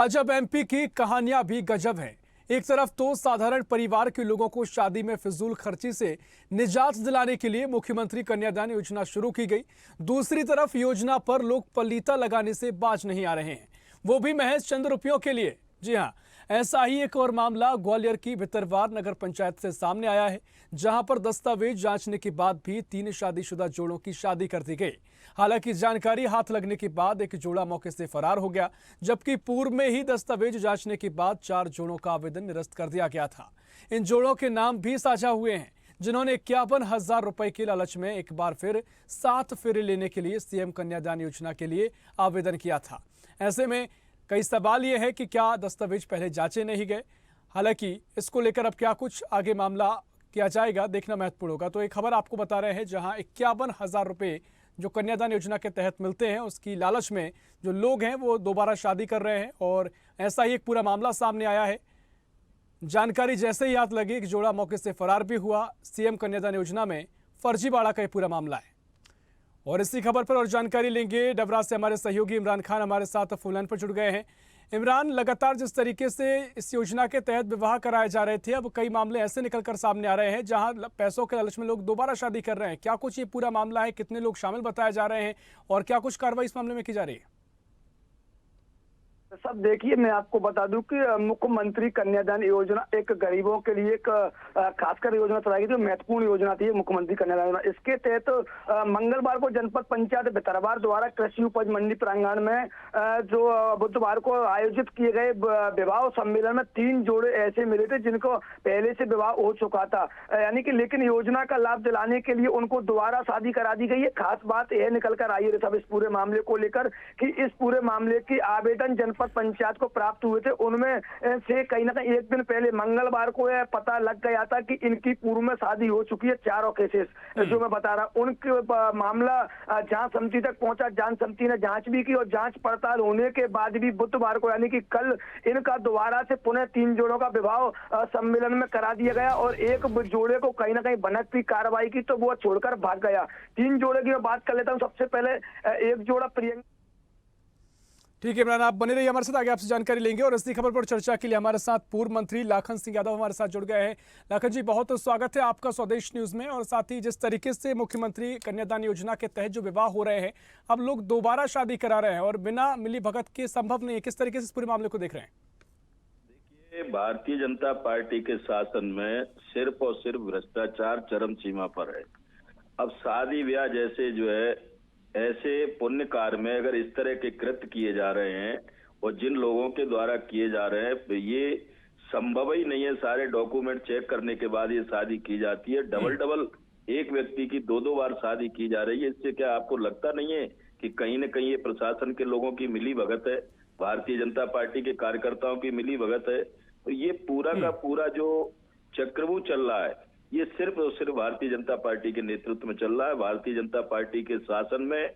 अजब एमपी की कहानियां भी गजब हैं। एक तरफ तो साधारण परिवार के लोगों को शादी में फिजूल खर्ची से निजात दिलाने के लिए मुख्यमंत्री कन्यादान योजना शुरू की गई। दूसरी तरफ योजना पर लोग पलीता लगाने से बाज नहीं आ रहे हैं, वो भी महज चंद रुपयों के लिए। जी हां, ऐसा ही एक और मामला ग्वालियर की भितरवार नगर पंचायत से सामने आया है, जहां पर दस्तावेज जांचने के बाद भी 3 शादीशुदा जोड़ों की शादी कर दी गई। हालांकि जानकारी हाथ लगने के बाद एक जोड़ा मौके से फरार हो गया, जबकि पूर्व में ही दस्तावेज जांचने के बाद 4 जोड़ों का आवेदन निरस्त कर दिया गया था। इन जोड़ों के नाम भी साझा हुए हैं, जिन्होंने 51,000 रुपए के लालच में एक बार फिर 7 फेरे लेने के लिए सीएम कन्यादान योजना के लिए आवेदन किया था। ऐसे में कई सवाल ये है कि क्या दस्तावेज पहले जांचे नहीं गए। हालांकि इसको लेकर अब क्या कुछ आगे मामला किया जाएगा, देखना महत्वपूर्ण होगा। तो एक खबर आपको बता रहे हैं, जहां 51,000 रुपए जो कन्यादान योजना के तहत मिलते हैं, उसकी लालच में जो लोग हैं वो दोबारा शादी कर रहे हैं। और ऐसा ही एक पूरा मामला सामने आया है। जानकारी जैसे ही हाथ लगी, एक जोड़ा मौके से फरार भी हुआ। सीएम कन्यादान योजना में फर्जीवाड़ा का ये पूरा मामला है। और इसी खबर पर और जानकारी लेंगे। डबरा से हमारे सहयोगी इमरान खान हमारे साथ फोन लाइन पर जुड़ गए हैं। इमरान, लगातार जिस तरीके से इस योजना के तहत विवाह कराए जा रहे थे, अब कई मामले ऐसे निकलकर सामने आ रहे हैं जहां पैसों के लालच में लोग दोबारा शादी कर रहे हैं। क्या कुछ ये पूरा मामला है, कितने लोग शामिल बताए जा रहे हैं और क्या कुछ कार्रवाई इस मामले में की जा रही है? सब देखिए, मैं आपको बता दूं कि मुख्यमंत्री कन्यादान योजना एक गरीबों के लिए एक खासकर योजना चलाई गई, जो महत्वपूर्ण योजना थी मुख्यमंत्री कन्यादान योजना। इसके तहत मंगलवार को जनपद पंचायत भितरवार द्वारा कृषि उपज मंडी प्रांगण में जो बुधवार को आयोजित किए गए विवाह सम्मेलन में 3 जोड़े ऐसे मिले थे जिनको पहले से विवाह हो चुका था, यानी कि लेकिन योजना का लाभ दिलाने के लिए उनको दोबारा शादी करा दी गई है। खास बात यह निकल कर आई है सब इस पूरे मामले को लेकर कि इस पूरे मामले की आवेदन जनपद पंचायत को प्राप्त हुए थे, उनमें से कहीं ना कहीं एक दिन पहले मंगलवार को यह पता लग गया था कि इनकी पूर्व में शादी हो चुकी है। 4 केसेस जो मैं बता रहा, उनके मामला जांच समिति तक पहुंचा। जांच समिति ने जांच भी की और जांच पड़ताल होने के बाद भी बुधवार को यानी कि कल इनका दोबारा से पुनः 3 जोड़ों का विवाह सम्मेलन में करा दिया गया और एक जोड़े को कहीं ना कहीं भनक की कार्रवाई की तो वो छोड़कर भाग गया। 3 जोड़े की मैं बात कर लेता हूँ। सबसे पहले एक जोड़ा प्रियंका। ठीक है इमरान, आप बने रहिए हमारे साथ, आगे आपसे जानकारी लेंगे। और इसी खबर पर चर्चा के लिए हमारे साथ पूर्व मंत्री लाखन सिंह यादव हमारे साथ जुड़ गए हैं। लाखन जी, बहुत स्वागत है आपका स्वदेश न्यूज में। और साथ ही जिस तरीके से मुख्यमंत्री कन्यादान योजना के तहत जो विवाह हो रहे हैं, अब लोग दोबारा शादी करा रहे हैं और बिना मिली भगत के संभव नहीं है, किस तरीके से इस पूरे मामले को देख रहे हैं? देखिए, भारतीय जनता पार्टी के शासन में सिर्फ और सिर्फ भ्रष्टाचार चरम सीमा पर है। अब शादी ब्याह जैसे जो है ऐसे पुण्य कार्य में अगर इस तरह के कृत्य किए जा रहे हैं और जिन लोगों के द्वारा किए जा रहे हैं, तो ये संभव ही नहीं है। सारे डॉक्यूमेंट चेक करने के बाद ये शादी की जाती है। डबल एक व्यक्ति की 2 बार शादी की जा रही है। इससे क्या आपको लगता नहीं है कि कहीं न कहीं ये प्रशासन के लोगों की मिली भगत है, भारतीय जनता पार्टी के कार्यकर्ताओं की मिली भगत है? तो ये पूरा का पूरा जो चक्रव्यूह चल रहा है, ये सिर्फ और सिर्फ भारतीय जनता पार्टी के नेतृत्व में चल रहा है। भारतीय जनता पार्टी के शासन में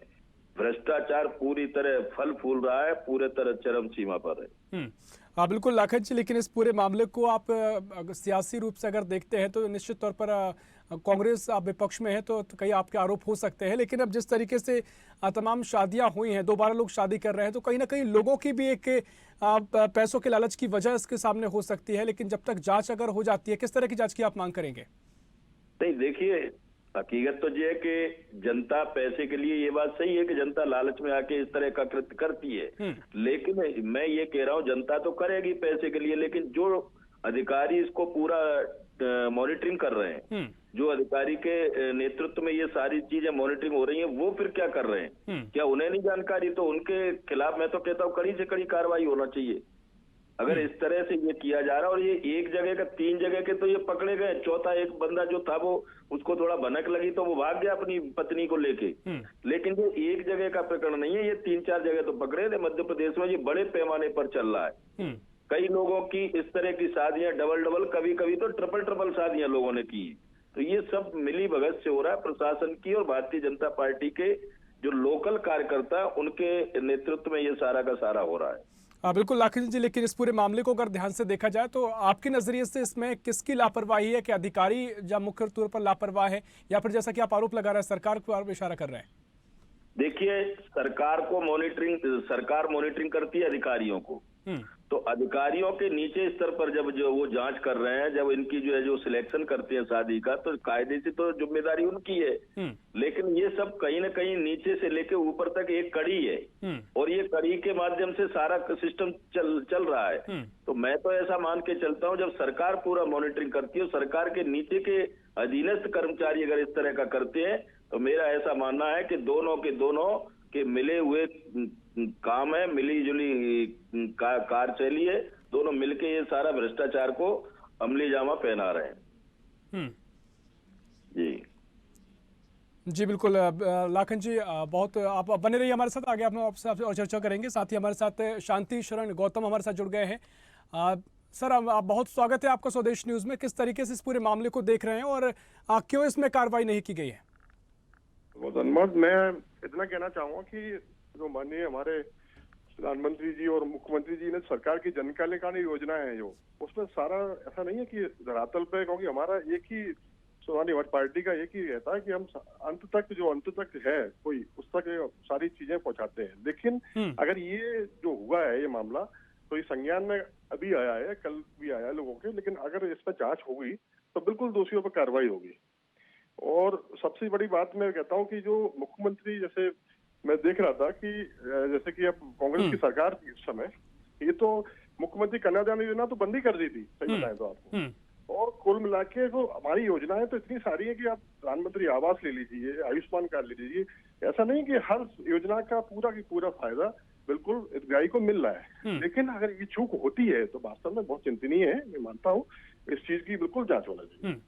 भ्रष्टाचार पूरी तरह फल फूल रहा है, पूरे तरह चरम सीमा पर है। हाँ बिल्कुल लाखन जी, लेकिन इस पूरे मामले को आप सियासी रूप से अगर देखते हैं तो निश्चित तौर पर कांग्रेस आप विपक्ष में है तो कई आपके आरोप हो सकते हैं। लेकिन अब जिस तरीके से तमाम शादियां हुई हैं, दोबारा लोग शादी कर रहे हैं, तो कहीं ना कहीं लोगों की भी एक पैसों के लालच की वजह इसके सामने हो सकती है। लेकिन जब तक जांच अगर हो जाती है, किस तरह की जांच की आप मांग करेंगे? नहीं, देखिए, हकीकत तो ये है कि जनता पैसे के लिए, ये बात सही है कि जनता लालच में आके इस तरह का कृत्य करती है। लेकिन मैं ये कह रहा हूँ, जनता तो करेगी पैसे के लिए, लेकिन जो अधिकारी इसको पूरा मॉनिटरिंग कर रहे हैं, जो अधिकारी के नेतृत्व में ये सारी चीजें मॉनिटरिंग हो रही हैं, वो फिर क्या कर रहे हैं? क्या उन्हें नहीं जानकारी? तो उनके खिलाफ मैं तो कहता हूँ कड़ी से कड़ी कार्रवाई होना चाहिए। अगर इस तरह से ये किया जा रहा है और ये एक जगह का 3 जगह के तो ये पकड़े गए, चौथा एक बंदा जो था वो उसको थोड़ा भनक लगी तो वो भाग गया अपनी पत्नी को लेके। लेकिन ये एक जगह का प्रकरण नहीं है, ये 3-4 जगह तो पकड़े थे मध्य प्रदेश में। ये बड़े पैमाने पर चल रहा है। कई लोगों की इस तरह की शादियां डबल, कभी कभी तो ट्रिपल शादियां लोगों ने की। तो ये सब मिली भगत से हो रहा है, प्रशासन की और भारतीय जनता पार्टी के जो लोकल कार्यकर्ता उनके नेतृत्व में ये सारा का सारा हो रहा है। बिल्कुल लाखन जी, लेकिन इस पूरे मामले को अगर ध्यान से देखा जाए तो आपके नजरिए से इसमें किसकी लापरवाही है? कि अधिकारी या मुख्य तौर पर लापरवाह है, या फिर जैसा कि आप आरोप लगा रहे हैं सरकार को इशारा कर रहे हैं? देखिए, सरकार मॉनिटरिंग करती है अधिकारियों को। तो अधिकारियों के नीचे स्तर पर जब जो वो जांच कर रहे हैं, जब इनकी जो है जो सिलेक्शन करते हैं शादी का, तो कायदे से तो जिम्मेदारी उनकी है। लेकिन ये सब कहीं ना कहीं नीचे से लेके ऊपर तक एक कड़ी है, और ये कड़ी के माध्यम से सारा सिस्टम चल रहा है। तो मैं तो ऐसा मान के चलता हूँ, जब सरकार पूरा मॉनिटरिंग करती है, सरकार के नीचे के अधीनस्थ कर्मचारी अगर इस तरह का करते हैं, तो मेरा ऐसा मानना है कि दोनों के मिले हुए काम है, मिली जुली कार्यशैली है, दोनों मिलके ये सारा भ्रष्टाचार को अमली जामा पहना रहे हैं। जी बिल्कुल। लाखन जी, बहुत आप बने रहिए हमारे साथ, आगे आपसे और चर्चा करेंगे। साथ ही हमारे साथ शांति शरण गौतम हमारे साथ जुड़ गए हैं। सर, आप बहुत स्वागत है आपका स्वदेश न्यूज में। किस तरीके से इस पूरे मामले को देख रहे हैं और क्यों इसमें कार्रवाई नहीं की गई है? बहुत धन्यवाद। मैं इतना कहना चाहूंगा कि जो माननीय हमारे प्रधानमंत्री जी और मुख्यमंत्री जी ने सरकार की जन कल्याणकारी योजनाएं हैं, जो उसमें सारा ऐसा नहीं है कि धरातल पे, क्योंकि हमारा एक ही हमारी पार्टी का एक ही रहता है कि हम अंत तक है कोई उस तक सारी चीजें पहुंचाते हैं। लेकिन अगर ये जो हुआ है ये मामला, तो ये संज्ञान में अभी आया है, कल भी आया है लोगों के, लेकिन अगर इस पर जांच होगी तो बिल्कुल दोषियों पर कार्रवाई होगी। और सबसे बड़ी बात मैं कहता हूँ कि जो मुख्यमंत्री, जैसे मैं देख रहा था कि जैसे कि अब कांग्रेस की सरकार थी उस समय, ये तो मुख्यमंत्री कन्यादान योजना तो बंद ही कर दी थी, सही बताएं तो आपको। और कुल मिला के जो हमारी योजनाएं तो इतनी सारी है कि आप प्रधानमंत्री आवास ले लीजिए, आयुष्मान कार्ड ले लीजिए, ऐसा नहीं कि हर योजना का पूरा फायदा बिल्कुल हितग्राही को मिल रहा है। लेकिन अगर ये चूक होती है तो वास्तव में बहुत चिंतनीय है। मैं मानता हूँ इस चीज की बिल्कुल जांच होना चाहिए।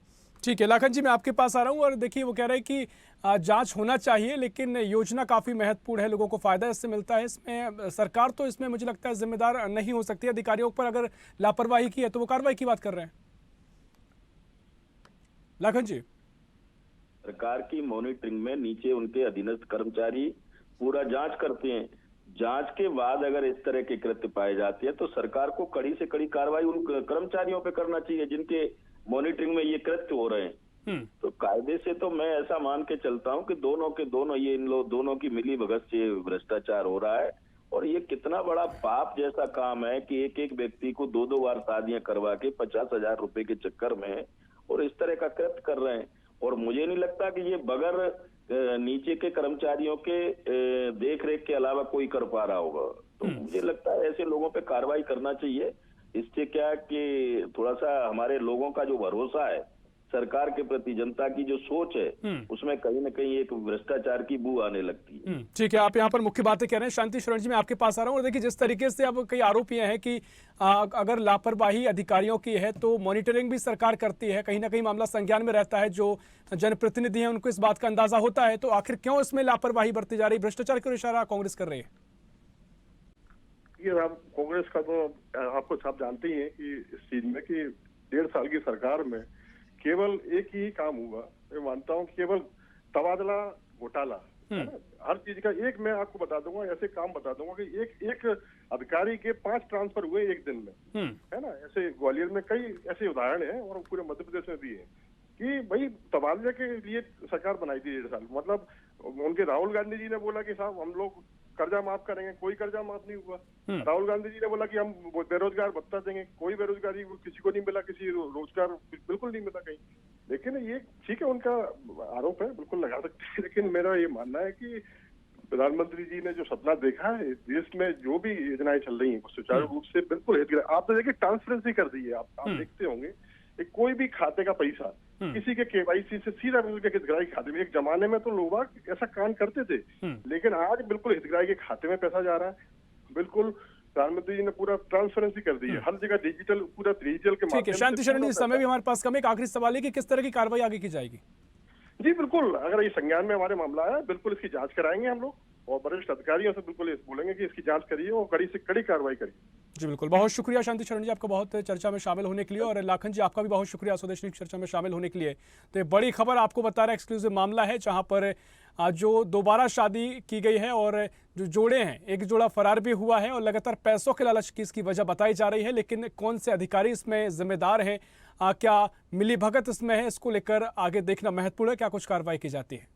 ठीक है लाखन जी, मैं आपके पास आ रहा हूँ। और देखिए, वो कह रहे हैं कि जांच होना चाहिए, लेकिन योजना काफी महत्वपूर्ण है, लोगों को फायदा इससे मिलता है। इसमें सरकार तो इसमें मुझे लगता है जिम्मेदार नहीं हो सकती। अधिकारियों पर अगर लापरवाही की है तो वो कार्रवाई की बात कर रहे हैं। लाखन जी, सरकार की मॉनिटरिंग में नीचे उनके अधीनस्थ कर्मचारी पूरा जांच करते हैं। जांच के बाद अगर इस तरह के कृत्य पाए जाते हैं तो सरकार को कड़ी से कड़ी कार्रवाई उन कर्मचारियों पे करना चाहिए जिनके मॉनिटरिंग में ये कृत्य हो रहे हैं। तो कायदे से तो मैं ऐसा मान के चलता हूं कि दोनों ये इन लोग दोनों की मिली भगत से भ्रष्टाचार हो रहा है। और ये कितना बड़ा पाप जैसा काम है कि एक व्यक्ति को 2 बार शादियां करवा के 50,000 रुपए के चक्कर में और इस तरह का कृत्य कर रहे हैं। और मुझे नहीं लगता कि ये बगैर नीचे के कर्मचारियों के देख रेख के अलावा कोई कर पा रहा होगा। तो मुझे लगता है ऐसे लोगों पे कार्रवाई करना चाहिए। इससे क्या कि थोड़ा सा हमारे लोगों का जो भरोसा है सरकार के प्रति, जनता की जो सोच है, उसमें कहीं ना कहीं एक भ्रष्टाचार की बू आने लगती है। ठीक है, आप यहाँ पर मुख्य बातें कह रहे हैं। शांति शरण जी, मैं आपके पास आ रहा हूँ। और देखिए, जिस तरीके से अब कई आरोप ये हैं कि अगर लापरवाही अधिकारियों की है तो मॉनिटरिंग भी सरकार करती है, कहीं ना कहीं मामला संज्ञान में रहता है, जो जनप्रतिनिधि हैं उनको इस बात का अंदाजा होता है। तो आखिर क्यों इसमें लापरवाही बरती जा रही, भ्रष्टाचार की इशारा कांग्रेस कर रही है? ये कांग्रेस का तो आपको सब जानते ही हैं कि इस चीज में कि 1.5 साल की सरकार में केवल एक ही काम हुआ। मैं मानता हूँ केवल तबादला घोटाला, हर चीज का एक मैं आपको बता दूंगा, ऐसे काम बता दूंगा कि एक अधिकारी के 5 ट्रांसफर हुए एक दिन में, है ना। ऐसे ग्वालियर में कई ऐसे उदाहरण हैं और पूरे मध्य प्रदेश में भी है कि भाई तबादले के लिए सरकार बनाई थी 1.5 साल। मतलब उनके राहुल गांधी जी ने बोला कि साहब हम लोग कर्जा माफ करेंगे, कोई कर्जा माफ नहीं हुआ। राहुल गांधी जी ने बोला कि हम बेरोजगार भत्ता देंगे, कोई बेरोजगारी किसी को नहीं मिला, किसी रोजगार बिल्कुल नहीं मिला कहीं। लेकिन ये ठीक है, उनका आरोप है, बिल्कुल लगा सकते हैं। लेकिन मेरा ये मानना है कि प्रधानमंत्री जी ने जो सपना देखा है, देश में जो भी योजनाएं चल रही हैं सुचारू रूप से बिल्कुल आप तो देखिए ट्रांसपेरेंसी कर दी है। आप देखते होंगे कोई भी खाते का पैसा किसी के केवाईसी से सीधा उनके हितग्राही खाते में, एक जमाने में तो लोग ऐसा काम करते थे, लेकिन आज बिल्कुल हितग्राही के खाते में पैसा जा रहा है। बिल्कुल प्रधानमंत्री जी ने पूरा ट्रांसपेरेंसी कर दी है, हर जगह डिजिटल, पूरा डिजिटल के माध्यम से। शांति शरण जी, समय भी हमारे पास कम है। एक आखिरी सवाल है कि किस तरह की कार्रवाई आगे की जाएगी? जी बिल्कुल, अगर ये संज्ञान में हमारे मामला आया, बिल्कुल इसकी जांच कराएंगे हम लोग और वरिष्ठ अधिकारियों से बिल्कुल बोलेंगे कि इसकी जांच करिए और कड़ी से कड़ी कार्रवाई करिए। जी बिल्कुल, बहुत शुक्रिया शांति शरण जी, आपका बहुत चर्चा में शामिल होने के लिए। और लाखन जी, आपका भी बहुत शुक्रिया स्वदेश न्यूज़ चर्चा में शामिल होने के लिए। तो ये बड़ी खबर आपको बता रहा है, एक्सक्लूसिव मामला है जहां पर जो दोबारा शादी की गई है और जो जोड़े हैं, एक जोड़ा फरार भी हुआ है और लगातार पैसों के लालच की इसकी वजह बताई जा रही है। लेकिन कौन से अधिकारी इसमें जिम्मेदार है, क्या मिलीभगत इसमें है, इसको लेकर आगे देखना महत्वपूर्ण है, क्या कुछ कार्रवाई की जाती है।